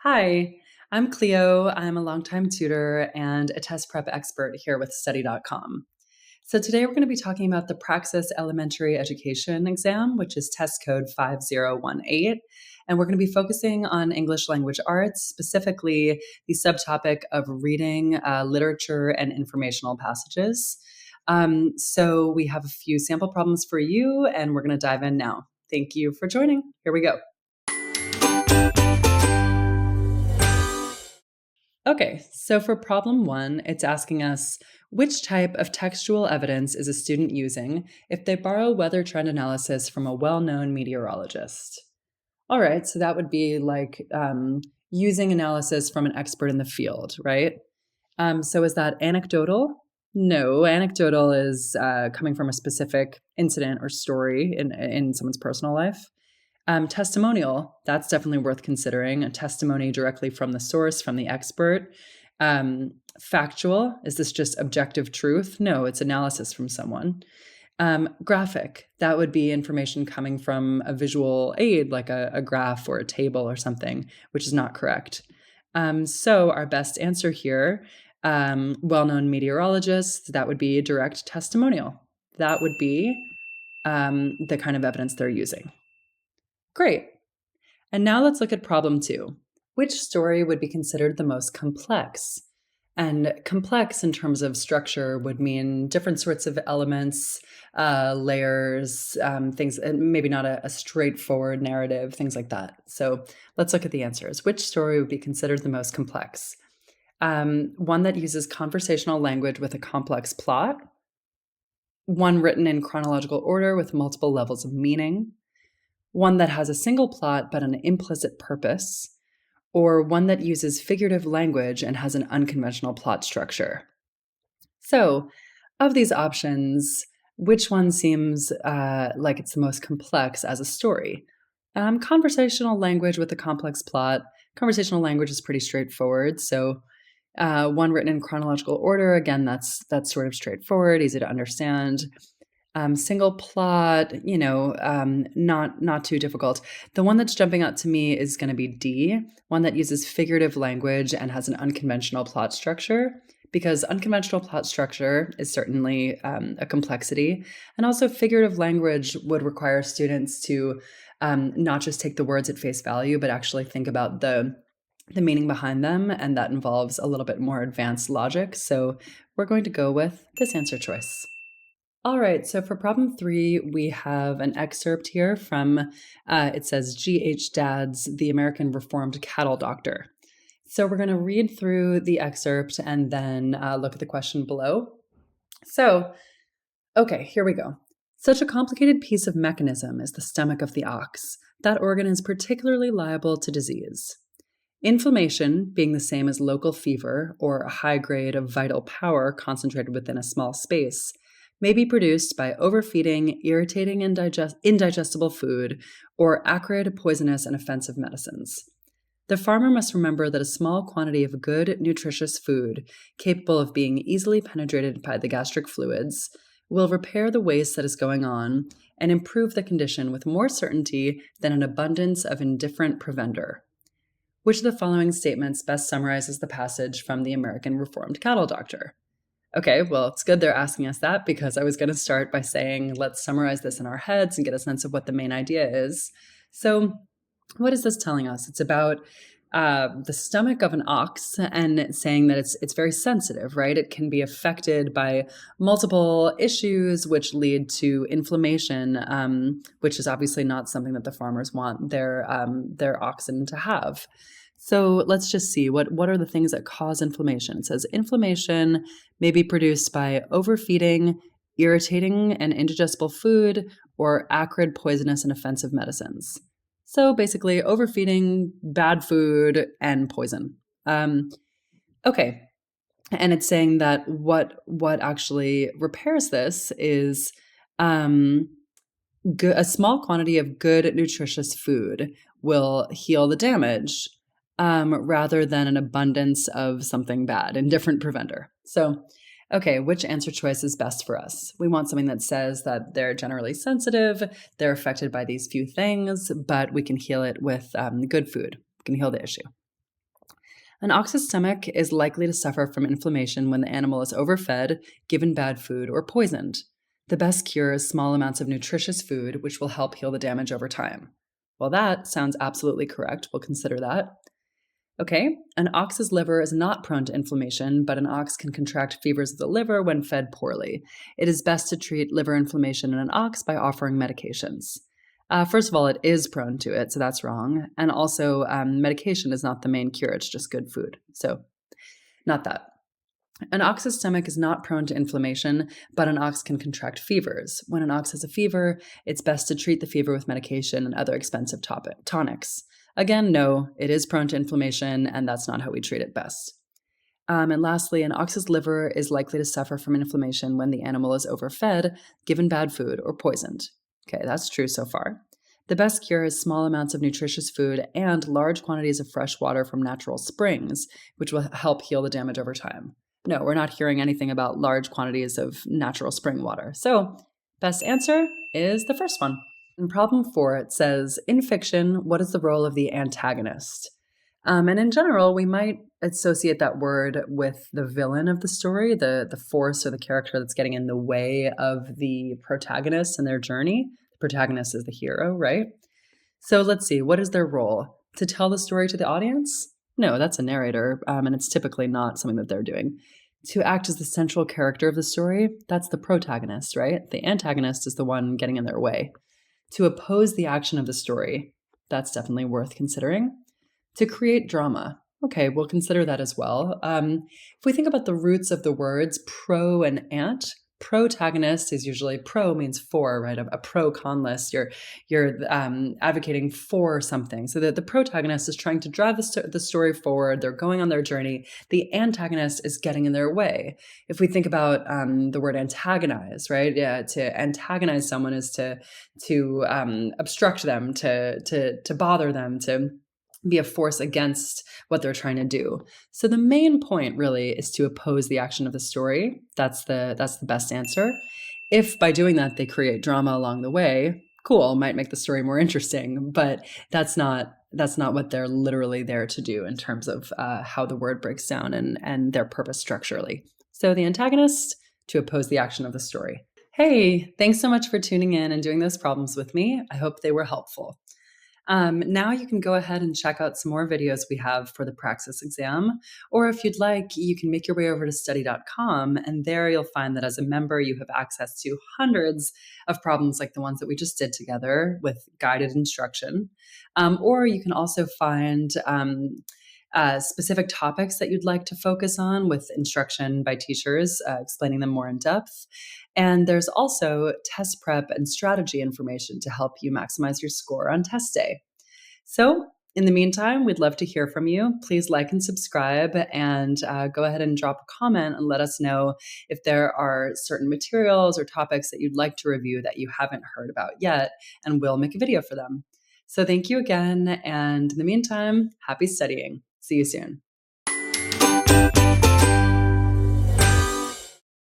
Hi, I'm Cleo. I'm a longtime tutor and a test prep expert here with study.com. So today we're going to be talking about the Praxis Elementary Education exam, which is test code 5018. And we're going to be focusing on English language arts, specifically the subtopic of reading, literature, and informational passages. So we have a few sample problems for you, and we're going to dive in now. Thank you for joining. Here we go. Okay, so for problem one, it's asking us which type of textual evidence is a student using if they borrow weather trend analysis from a well-known meteorologist? All right, so that would be like using analysis from an expert in the field, right? So is that anecdotal? No, anecdotal is coming from a specific incident or story in someone's personal life. Testimonial, that's definitely worth considering. A testimony directly from the source, from the expert. Factual, is this just objective truth? No, it's analysis from someone. Graphic, that would be information coming from a visual aid, like a graph or a table or something, which is not correct. So our best answer here, well-known meteorologists, that would be direct testimonial. That would be the kind of evidence they're using. Great. And now let's look at problem two. Which story would be considered the most complex? And complex in terms of structure would mean different sorts of elements, layers, things, maybe not a straightforward narrative, things like that. So let's look at the answers. Which story would be considered the most complex? One that uses conversational language with a complex plot, one written in chronological order with multiple levels of meaning, one that has a single plot but an implicit purpose, or one that uses figurative language and has an unconventional plot structure. So, of these options, which one seems like it's the most complex as a story? Conversational language with a complex plot. Conversational language is pretty straightforward. So, one written in chronological order, again, that's sort of straightforward, easy to understand. Single plot, not too difficult. The one that's jumping out to me is going to be D, one that uses figurative language and has an unconventional plot structure, because unconventional plot structure is certainly a complexity. And also figurative language would require students to not just take the words at face value, but actually think about the meaning behind them. And that involves a little bit more advanced logic. So we're going to go with this answer choice. All right, so for problem three, we have an excerpt here from, it says, G.H. Dad's The American Reformed Cattle Doctor. So we're going to read through the excerpt and then look at the question below. So, okay, here we go. Such a complicated piece of mechanism is the stomach of the ox. That organ is particularly liable to disease. Inflammation, being the same as local fever or a high grade of vital power concentrated within a small space, may be produced by overfeeding, irritating and indigestible food, or acrid, poisonous, and offensive medicines. The farmer must remember that a small quantity of good, nutritious food, capable of being easily penetrated by the gastric fluids, will repair the waste that is going on and improve the condition with more certainty than an abundance of indifferent provender. Which of the following statements best summarizes the passage from the American Reformed Cattle Doctor? Okay, well, it's good they're asking us that, because I was going to start by saying, let's summarize this in our heads and get a sense of what the main idea is. So what is this telling us? It's about the stomach of an ox, and saying that it's very sensitive, right? It can be affected by multiple issues which lead to inflammation, which is obviously not something that the farmers want their oxen to have. So let's just see, what are the things that cause inflammation? It says inflammation may be produced by overfeeding, irritating and indigestible food, or acrid, poisonous, and offensive medicines. So basically overfeeding, bad food, and poison. Okay, and it's saying that what actually repairs this is a small quantity of good, nutritious food will heal the damage, rather than an abundance of something bad, indifferent preventer. So, okay, which answer choice is best for us? We want something that says that they're generally sensitive, they're affected by these few things, but we can heal it with good food. We can heal the issue. An ox's stomach is likely to suffer from inflammation when the animal is overfed, given bad food, or poisoned. The best cure is small amounts of nutritious food, which will help heal the damage over time. Well, that sounds absolutely correct. We'll consider that. Okay, an ox's liver is not prone to inflammation, but an ox can contract fevers of the liver when fed poorly. It is best to treat liver inflammation in an ox by offering medications. First of all, it is prone to it, so that's wrong. And also, medication is not the main cure, it's just good food. So, not that. An ox's stomach is not prone to inflammation, but an ox can contract fevers. When an ox has a fever, it's best to treat the fever with medication and other expensive tonics. Again, no, it is prone to inflammation, and that's not how we treat it best. And lastly, an ox's liver is likely to suffer from inflammation when the animal is overfed, given bad food, or poisoned. Okay, that's true so far. The best cure is small amounts of nutritious food and large quantities of fresh water from natural springs, which will help heal the damage over time. No, we're not hearing anything about large quantities of natural spring water. So, best answer is the first one. In problem 4, it says, in fiction, what is the role of the antagonist? And in general, we might associate that word with the villain of the story, the force or the character that's getting in the way of the protagonist and their journey. The protagonist is the hero, right? So let's see, what is their role? To tell the story to the audience? No, that's a narrator, and it's typically not something that they're doing. To act as the central character of the story, that's the protagonist, right? The antagonist is the one getting in their way. To oppose the action of the story, that's definitely worth considering. To create drama, okay, we'll consider that as well. If we think about the roots of the words pro and ant, protagonist is usually pro means for, right? A pro-con list. You're advocating for something. So that the protagonist is trying to drive the story forward. They're going on their journey. The antagonist is getting in their way. If we think about the word antagonize, right? Yeah, to antagonize someone is to obstruct them, to bother them, to be a force against what they're trying to do. So the main point really is to oppose the action of the story. That's the best answer. If by doing that they create drama along the way, cool, might make the story more interesting, but that's not what they're literally there to do in terms of how the word breaks down and their purpose structurally. So the antagonist, to oppose the action of the story. Hey, thanks so much for tuning in and doing those problems with me. I hope they were helpful. Now you can go ahead and check out some more videos we have for the Praxis exam, or if you'd like, you can make your way over to study.com, and there you'll find that as a member, you have access to hundreds of problems like the ones that we just did together with guided instruction. Or you can also find specific topics that you'd like to focus on with instruction by teachers, explaining them more in depth. And there's also test prep and strategy information to help you maximize your score on test day. So in the meantime, we'd love to hear from you. Please like and subscribe, and go ahead and drop a comment and let us know if there are certain materials or topics that you'd like to review that you haven't heard about yet, and we'll make a video for them. So thank you again, and in the meantime, happy studying. See you soon.